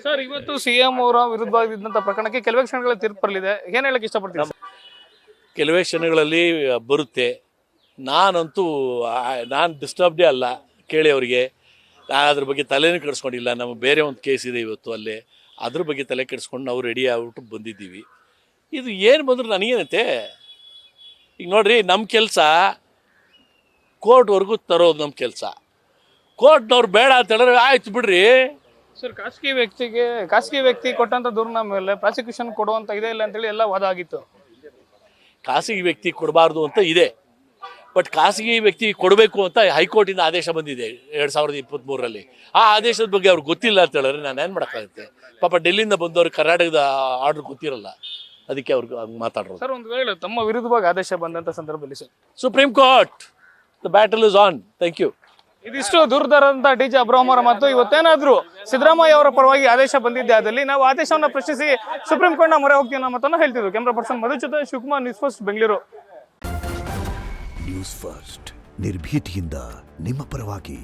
Sir, ಇವತ್ತು CM ಅವರ ವಿರುದ್ಧವಾಗಿದ್ದಂತ ಪ್ರಕರಣಕ್ಕೆ ಕೆಲವೇ ಕ್ಷಣಗಳ ತೀರ್ಪು ಬರಲಿದೆ. ಏನ್ ಹೇಳಕ್ ಇಷ್ಟಪಡ್ತೀರಾ? ಕೆಲವೇ ಕ್ಷಣಗಳಲ್ಲಿ ಬರುತ್ತೆ. ನಾನಂತೂ ನಾನು ಡಿಸ್ಟರ್ಬ್ಡೇ ಅಲ್ಲ. ಕೇಳಿ ಅವರಿಗೆ, ನಾನು ಅದ್ರ ಬಗ್ಗೆ ತಲೆನೂ ಕೆಡಿಸ್ಕೊಂಡಿಲ್ಲ. ನಮ್ಮ ಬೇರೆ ಒಂದು ಕೇಸ್ ಇದೆ ಇವತ್ತು ಅಲ್ಲೇ, ಅದ್ರ ಬಗ್ಗೆ ತಲೆ ಕೆಡಿಸ್ಕೊಂಡು ನಾವು ರೆಡಿ ಆಗ್ಬಿಟ್ಟು ಬಂದಿದ್ದೀವಿ. ಇದು ಏನು ಬಂದರೂ ನನಗೇನಂತೆ, ಈಗ ನೋಡ್ರಿ, ನಮ್ಮ ಕೆಲಸ ಕೋರ್ಟ್ವರೆಗೂ ತರೋದು ನಮ್ಮ ಕೆಲಸ. ಕೋರ್ಟ್ನವ್ರು ಬೇಡ ಅಂತ ಹೇಳಿದ್ರೆ ಆಯ್ತು ಬಿಡ್ರಿ. ಸರ್, ಖಾಸಗಿ ವ್ಯಕ್ತಿ ಕೊಟ್ಟಂತ ದೂರಿನ ಮೇಲೆ ಪ್ರಾಸಿಕ್ಯೂಷನ್ ಕೊಡುವಂತ ಇದೆ ಇಲ್ಲ ಅಂತೇಳಿ ಎಲ್ಲ ವಾದ ಆಗಿತ್ತು. ಖಾಸಗಿ ವ್ಯಕ್ತಿ ಕೊಡಬಾರ್ದು ಅಂತ ಇದೆ, ಬಟ್ ಖಾಸಗಿ ವ್ಯಕ್ತಿ ಕೊಡಬೇಕು ಅಂತ ಹೈಕೋರ್ಟಿಂದ ಆದೇಶ ಬಂದಿದೆ 2023ರಲ್ಲಿ. ಆ ಆದೇಶದ ಬಗ್ಗೆ ಅವ್ರಿಗೆ ಗೊತ್ತಿಲ್ಲ ಅಂತ ಹೇಳಿದ್ರೆ ನಾನು ಏನು ಮಾಡೋಕ್ಕಾಗುತ್ತೆ? ಪಾಪ ಡೆಲ್ಲಿಯಿಂದ ಬಂದವ್ರಿಗೆ ಕರ್ನಾಟಕದ ಆರ್ಡರ್ ಗೊತ್ತಿರಲ್ಲ, ಅದಕ್ಕೆ ಅವ್ರಿಗೆ ಮಾತಾಡೋದು. ಸರ್, ಒಂದು ವೇಳೆ ತಮ್ಮ ವಿರುದ್ಧವಾಗಿ ಆದೇಶ ಬಂದಂತ ಸಂದರ್ಭದಲ್ಲಿ sir, Supreme Court, the battle is on. Thank you. ಇದಿಷ್ಟು ದೂರದರಂತ ಡಿ.ಜೆ. ಅಬ್ರಹಾಂ ಅವರ ಮತ್ತು ಇವತ್ತೇನಾದ್ರೂ ಸಿದ್ದರಾಮಯ್ಯ ಅವರ ಪರವಾಗಿ ಆದೇಶ ಬಂದಿದ್ದೆ ಆದಲ್ಲಿ ನಾವು ಆದೇಶವನ್ನು ಪ್ರಶ್ನಿಸಿ ಸುಪ್ರೀಂ ಕೋರ್ಟ್ನ ಮೊರೆ ಹೋಗ್ತೀವಿ ಅನ್ನೋ ಮಾತನ್ನು ಹೇಳ್ತಿದ್ವಿ. ಕ್ಯಾಮ್ರಾ ಪರ್ಸನ್ ಮಧು ಜೊತೆ Shivakumar, news first, Bengaluru. News first ನಿರ್ಭೀತಿಯಿಂದ ನಿಮ್ಮ ಪರವಾಗಿ.